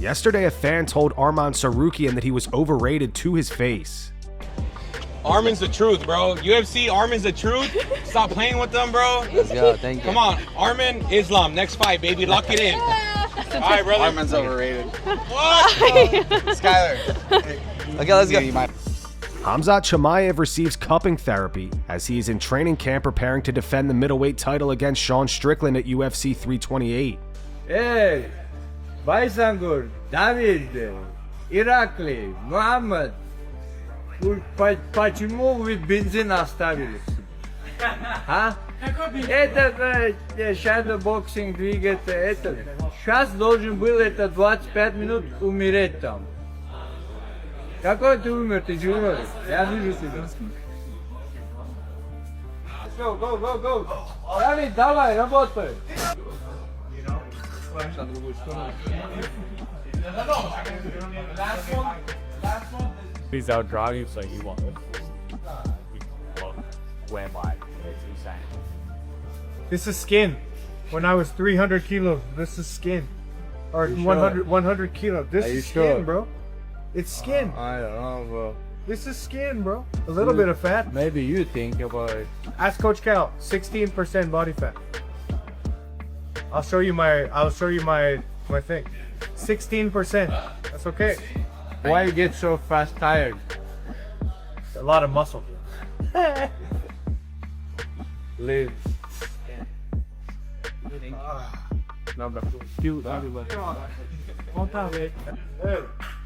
Yesterday, a fan told Arman Tsarukyan that he was overrated to his face. Arman's the truth, bro. UFC, Arman's the truth. Stop playing with them, bro. Let's go, thank you. Come on, Arman, Islam, next fight, baby. Lock it in. All right, brother. Arman's overrated. What? Skyler. Okay, let's go. Khamzat Chimaev receives cupping therapy as he is in training camp preparing to defend the middleweight title against Sean Strickland at UFC 328. Hey, Baysangur, David, Irakli, Muhammad. Почему вы бензин оставили? А? Это shadow boxing двигается, это. Сейчас должен был это 25 минут умереть там. Какой ты умер, ты живешь? Я вижу тебя. Go, go, go, go. Давид, давай, работай. He's out jogging, so he won't win by 2 cents. This is skin. When I was 300 kilos, this is skin. Or 100 kilos. This is skin, bro. It's skin. I don't know, bro. This is skin, bro. A little bit of fat. Maybe you think about it. Ask Coach Cal. 16% body fat. I'll show you my thing. 16%. That's okay. Why you get so fast tired? A lot of muscle. Live.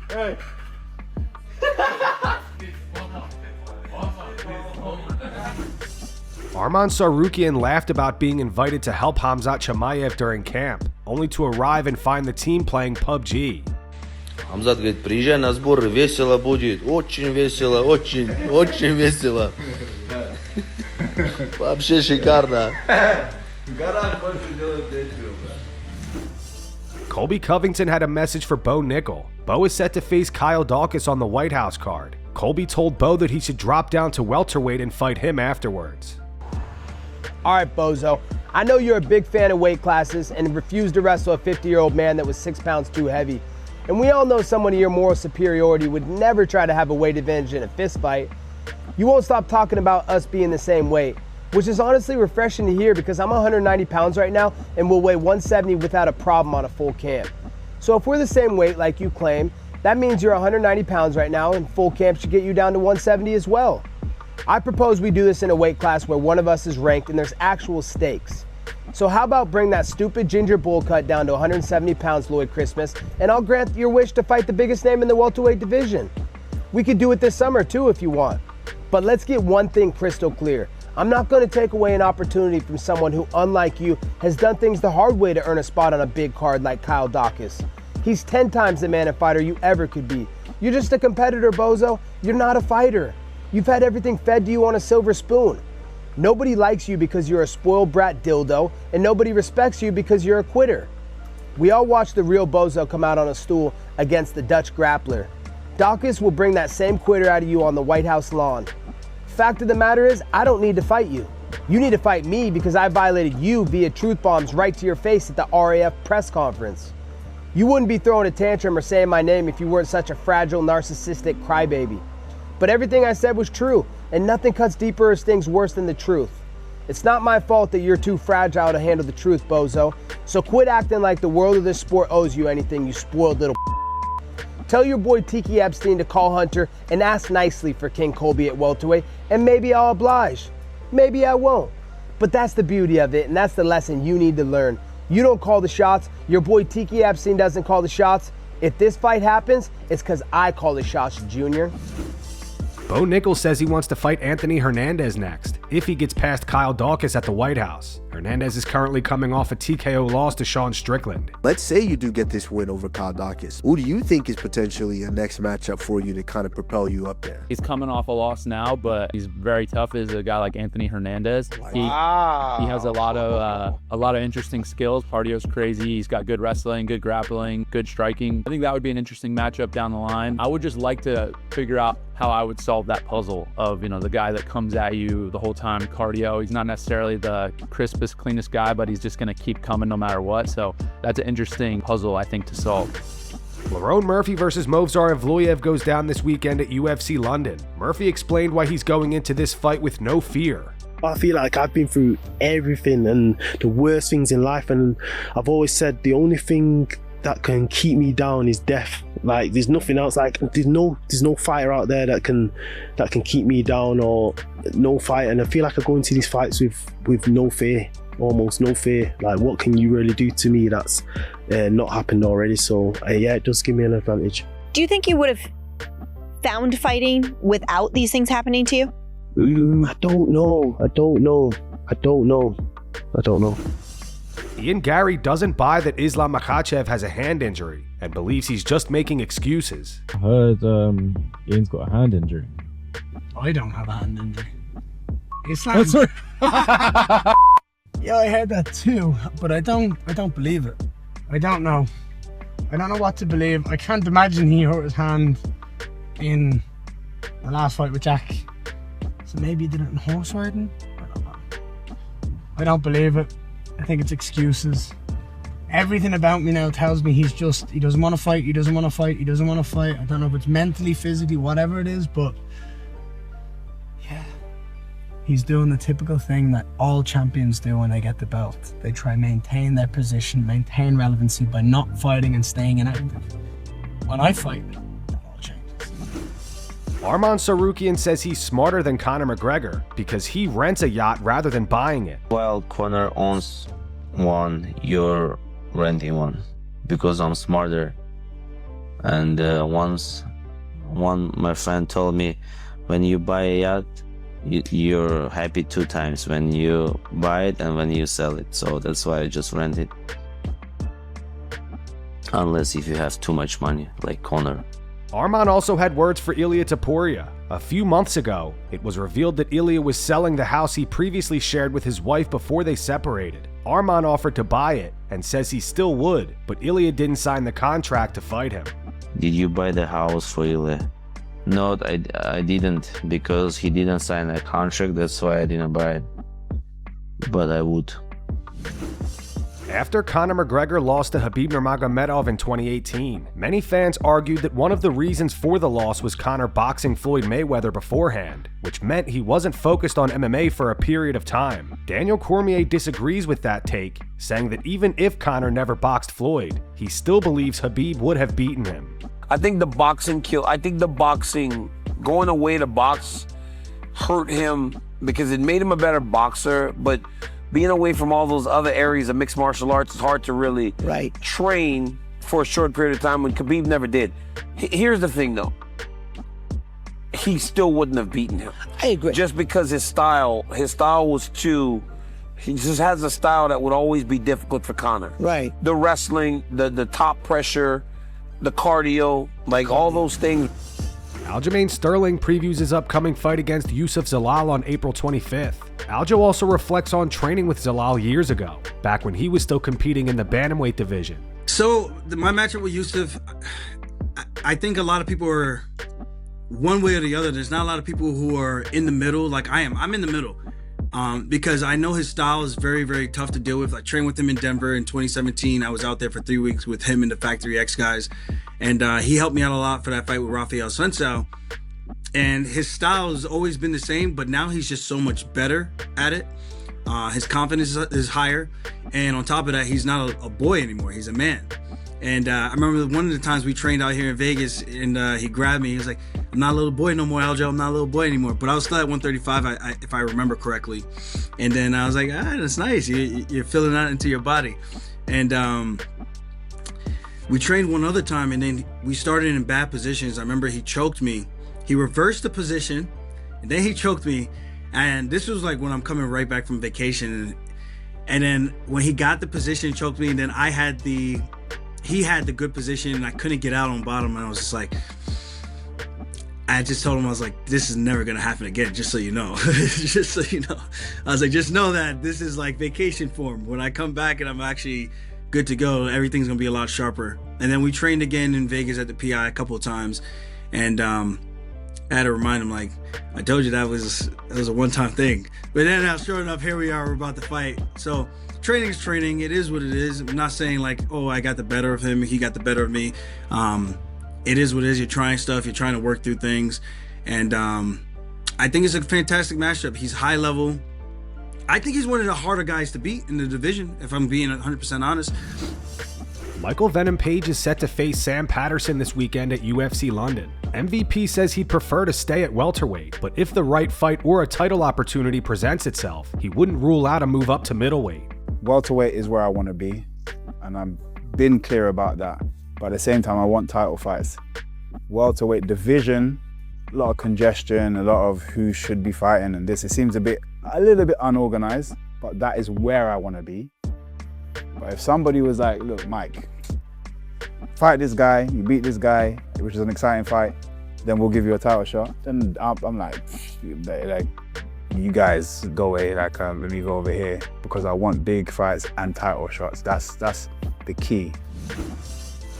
Hey. Arman Tsarukyan laughed about being invited to help Khamzat Chimaev during camp, only to arrive and find the team playing PUBG. Хамзат говорит, приезжай на сборы, весело будет, очень весело, очень весело. Вообще шикарно. Colby Covington had a message for Bo Nickal. Bo is set to face Kyle Dawkins on the White House card. Colby told Bo that he should drop down to welterweight and fight him afterwards. All right, Bozo. I know you're a big fan of weight classes and refused to wrestle a 50-year-old man that was 6 pounds too heavy. And we all know someone of your moral superiority would never try to have a weight advantage in a fist fight. You won't stop talking about us being the same weight, which is honestly refreshing to hear because I'm 190 pounds right now and will weigh 170 without a problem on a full camp. So if we're the same weight like you claim, that means you're 190 pounds right now and full camp should get you down to 170 as well. I propose we do this in a weight class where one of us is ranked and there's actual stakes. So how about bring that stupid ginger bowl cut down to 170 pounds, Lloyd Christmas, and I'll grant your wish to fight the biggest name in the welterweight division. We could do it this summer too if you want. But let's get one thing crystal clear. I'm not going to take away an opportunity from someone who, unlike you, has done things the hard way to earn a spot on a big card like Kyle Dawkins. He's 10 times the man and fighter you ever could be. You're just a competitor, Bozo. You're not a fighter. You've had everything fed to you on a silver spoon. Nobody likes you because you're a spoiled brat dildo, and nobody respects you because you're a quitter. We all watched the real Bozo come out on a stool against the Dutch grappler. Dawkins will bring that same quitter out of you on the White House lawn. Fact of the matter is, I don't need to fight you. You need to fight me because I violated you via truth bombs right to your face at the RAF press conference. You wouldn't be throwing a tantrum or saying my name if you weren't such a fragile, narcissistic crybaby. But everything I said was true, and nothing cuts deeper or stings worse than the truth. It's not my fault that you're too fragile to handle the truth, Bozo. So quit acting like the world of this sport owes you anything, you spoiled little. Tell your boy Tiki Epstein to call Hunter and ask nicely for King Colby at welterweight, and maybe I'll oblige. Maybe I won't. But that's the beauty of it, and that's the lesson you need to learn. You don't call the shots, your boy Tiki Epstein doesn't call the shots. If this fight happens, it's because I call the shots, Junior. Bo Nickal says he wants to fight Anthony Hernandez next, if he gets past Kyle Dawkins at the White House. Hernandez is currently coming off a TKO loss to Sean Strickland. Let's say you do get this win over Kyle Dawkins. Who do you think is potentially a next matchup for you to kind of propel you up there? He's coming off a loss now, but he's very tough as a guy like Anthony Hernandez. He has a lot of interesting skills. Cardio's crazy. He's got good wrestling, good grappling, good striking. I think that would be an interesting matchup down the line. I would just like to figure out how I would solve that puzzle of, the guy that comes at you the whole time, cardio. He's not necessarily the crispest, cleanest guy, but he's just going to keep coming no matter what. So that's an interesting puzzle, I think, to solve. Lerone Murphy versus Movsar Evloev goes down this weekend at UFC London. Murphy explained why he's going into this fight with no fear. I feel like I've been through everything and the worst things in life, and I've always said the only thing that can keep me down is death. Like, there's nothing else. Like, there's no fighter out there that can keep me down, or no fight. And I feel like I go into these fights with no fear, almost no fear. Like, what can you really do to me that's not happened already? So yeah, it does give me an advantage. Do you think you would have found fighting without these things happening to you? I don't know. Ian Garry doesn't buy that Islam Makhachev has a hand injury and believes he's just making excuses. I heard Ian's got a hand injury. I don't have a hand injury. Islam. Yeah, I heard that too, but I don't believe it. I don't know what to believe. I can't imagine he hurt his hand in the last fight with Jack. So maybe he did it in horse riding? I don't know. I don't believe it. I think it's excuses. Everything about me now tells me he doesn't want to fight, he doesn't want to fight. I don't know if it's mentally, physically, whatever it is, but yeah. He's doing the typical thing that all champions do when they get the belt. They try and maintain their position, maintain relevancy by not fighting and staying inactive. When I fight, that all changes. Arman Tsarukyan says he's smarter than Conor McGregor because he rents a yacht rather than buying it. While Conor owns one, you're renting one, because I'm smarter. And once my friend told me, when you buy a yacht, you're happy 2 times, when you buy it and when you sell it. So that's why I just rent it. Unless if you have too much money, like Conor. Arman also had words for Ilia Topuria. A few months ago, it was revealed that Ilia was selling the house he previously shared with his wife before they separated. Arman offered to buy it and says he still would, but Ilia didn't sign the contract to fight him. Did you buy the house for Ilia? No, I didn't, because he didn't sign a contract, that's why I didn't buy it. But I would. After Conor McGregor lost to Khabib Nurmagomedov in 2018, many fans argued that one of the reasons for the loss was Conor boxing Floyd Mayweather beforehand, which meant he wasn't focused on MMA for a period of time. Daniel Cormier disagrees with that take, saying that even if Conor never boxed Floyd, he still believes Khabib would have beaten him. I think the boxing going away to box hurt him because it made him a better boxer, but being away from all those other areas of mixed martial arts, it's hard to really train for a short period of time when Khabib never did. Here's the thing though. He still wouldn't have beaten him. I agree. Just because his style was too, he just has a style that would always be difficult for Conor. Right. The wrestling, the top pressure, the cardio, like all those things. Aljamain Sterling previews his upcoming fight against Youssef Zalal on April 25th. Aljo also reflects on training with Zalal years ago, back when he was still competing in the bantamweight division. So, my matchup with Youssef, I think a lot of people are one way or the other. There's not a lot of people who are in the middle like I am. I'm in the middle because I know his style is very, very tough to deal with. I trained with him in Denver in 2017. I was out there for 3 weeks with him and the Factory X guys. And he helped me out a lot for that fight with Rafael Sunsao. And his style has always been the same, but now he's just so much better at it. His confidence is higher. And on top of that, he's not a boy anymore. He's a man. And I remember one of the times we trained out here in Vegas, and he grabbed me. He was like, I'm not a little boy no more, Aljo. I'm not a little boy anymore. But I was still at 135, if I remember correctly. And then I was like, that's nice. You're filling that into your body. And we trained one other time, and then we started in bad positions. I remember he choked me. He reversed the position, and then he choked me. And this was like when I'm coming right back from vacation. And then when he got the position, choked me, and then he had the good position, and I couldn't get out on bottom. And I was just like, I just told him, I was like, this is never going to happen again, just so you know. Just so you know. I was like, just know that this is like vacation form. When I come back and I'm actually good to go, everything's going to be a lot sharper. And then we trained again in Vegas at the PI a couple of times. And I had to remind him, like, I told you that was a one-time thing. But then sure enough, here we are, we're about to fight. So training is training. It is what it is. I'm not saying like, oh, I got the better of him, he got the better of me. It is what it is. You're trying stuff. You're trying to work through things. And I think it's a fantastic matchup. He's high level. I think he's one of the harder guys to beat in the division, if I'm being 100% honest. Michael Venom Page is set to face Sam Patterson this weekend at UFC London. MVP says he'd prefer to stay at welterweight, but if the right fight or a title opportunity presents itself, he wouldn't rule out a move up to middleweight. Welterweight is where I want to be, and I've been clear about that. But at the same time, I want title fights. Welterweight division, a lot of congestion, a lot of who should be fighting, and this, it seems a little bit unorganized, but that is where I want to be. But if somebody was like, look, Mike, fight this guy, you beat this guy, which is an exciting fight, then we'll give you a title shot, then I'm like, you guys go away, let me go over here, because I want big fights and title shots. That's the key.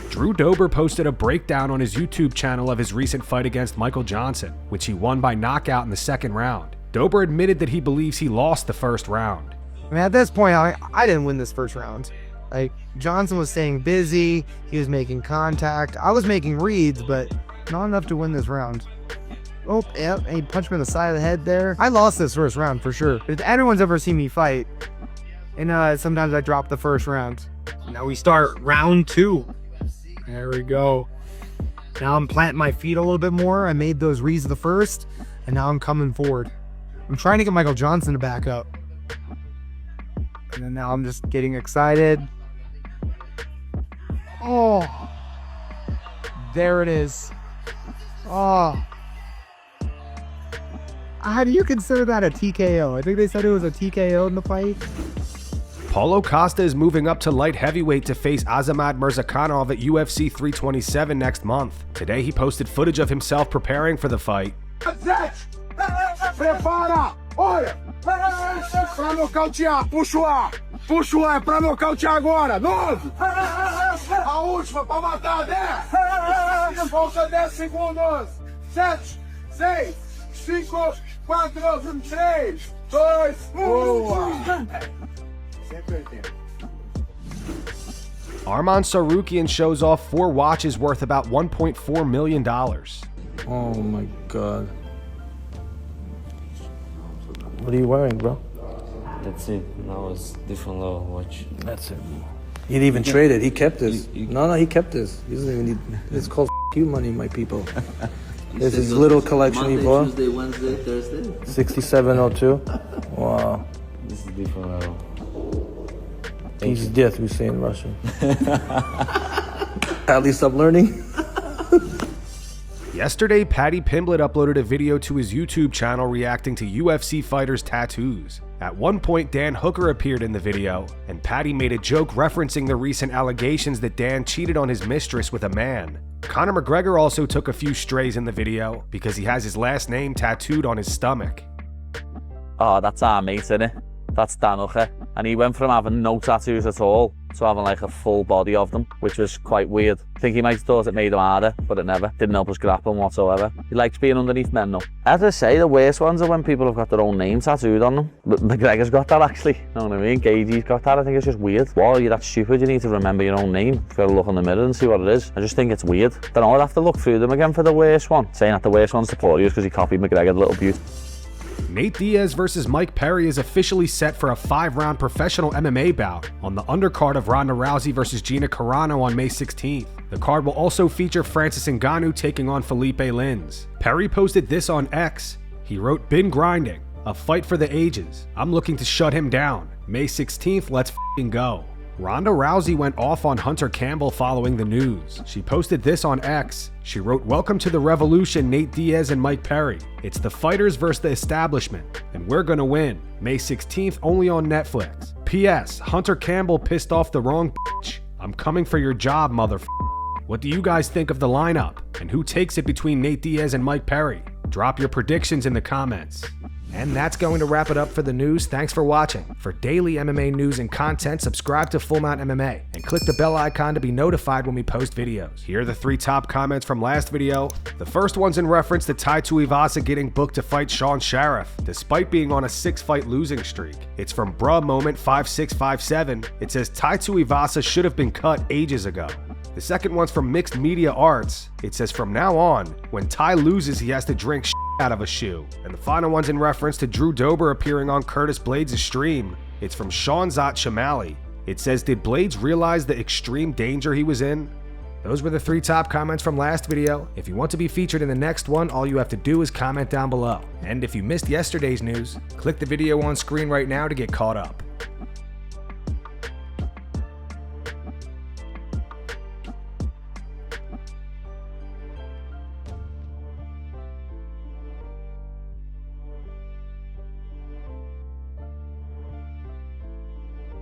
Drew Dober posted a breakdown on his YouTube channel of his recent fight against Michael Johnson, which he won by knockout in the second round. Dober admitted that he believes he lost the first round. I mean, at this point, I didn't win this first round. Like, Johnson was staying busy, he was making contact, I was making reads, but not enough to win this round. Oh, yeah, and he punched me in the side of the head there. I lost this first round for sure. If everyone's ever seen me fight, and sometimes I drop the first round. Now we start round 2. There we go. Now I'm planting my feet a little bit more. I made those reads the first, and now I'm coming forward. I'm trying to get Michael Johnson to back up. And then now I'm just getting excited. Oh, there it is. Oh. How do you consider that a TKO? I think they said it was a TKO in the fight. Paulo Costa is moving up to light heavyweight to face Azamat Murzakanov at UFC 327 next month. Today he posted footage of himself preparing for the fight. Prepara! Olha! Pra nocautear! Puxa o ar! Puxa o ar! Pra nocautear agora! 9! A última pra matar! 10! Falta 10 segundos! 7, 6, 5, 4, 3, 2, 1! Arman Tsarukyan shows off 4 watches worth about $1.4 million. Oh my God. What are you wearing, bro? That's it. Now it's different level watch. That's it. He didn't even trade it. He kept this. No, he kept this. He doesn't even need. It's called you money, my people. This is little collection Monday, he bought. Tuesday, Wednesday, Thursday. 6702. Wow. This is different level. He's death, we say in Russian. At least I'm learning. Yesterday, Paddy Pimblett uploaded a video to his YouTube channel reacting to UFC fighters' tattoos. At one point, Dan Hooker appeared in the video, and Paddy made a joke referencing the recent allegations that Dan cheated on his mistress with a man. Conor McGregor also took a few strays in the video because he has his last name tattooed on his stomach. Oh, that's our mate, isn't it? That's Dan Hooker. And he went from having no tattoos at all to having like a full body of them, which was quite weird. I think he might have thought it made him harder, but it never. Didn't help us grappling whatsoever. He likes being underneath men though. As I say, the worst ones are when people have got their own name tattooed on them. But McGregor's got that actually, you know what I mean? Gagey's got that. I think it's just weird. Why you're that stupid? You need to remember your own name. You've got to look in the mirror and see what it is. I just think it's weird. Don't know, I'd have to look through them again for the worst one. Saying that the worst one's Topuria because he copied McGregor, the little beaut. Nate Diaz versus Mike Perry is officially set for a 5-round professional MMA bout on the undercard of Ronda Rousey versus Gina Carano on May 16th. The card will also feature Francis Ngannou taking on Felipe Lins. Perry posted this on X. He wrote, "Been grinding. A fight for the ages. I'm looking to shut him down. May 16th, let's f***ing go." Ronda Rousey went off on Hunter Campbell following the news. She posted this on X. She wrote, "Welcome to the revolution, Nate Diaz and Mike Perry. It's the fighters versus the establishment, and we're gonna win. May 16th, only on Netflix. P.S. Hunter Campbell pissed off the wrong bitch. I'm coming for your job, motherf***. What do you guys think of the lineup? And who takes it between Nate Diaz and Mike Perry? Drop your predictions in the comments." And that's going to wrap it up for the news. Thanks for watching. For daily MMA news and content, subscribe to Full Mount MMA and click the bell icon to be notified when we post videos. Here are the 3 top comments from last video. The first one's in reference to Tai Tuivasa getting booked to fight Sean Sheriff, despite being on a 6-fight losing streak. It's from Bruh Moment 5657. It says Tai Tuivasa should have been cut ages ago. The second one's from Mixed Media Arts. It says from now on, when Tai loses, he has to drink shit out of a shoe. And the final one's in reference to Drew Dober appearing on Curtis Blades' stream. It's from Khamzat Chimaev. It says, did Blades realize the extreme danger he was in? Those were the 3 top comments from last video. If you want to be featured in the next one, all you have to do is comment down below. And if you missed yesterday's news, click the video on screen right now to get caught up.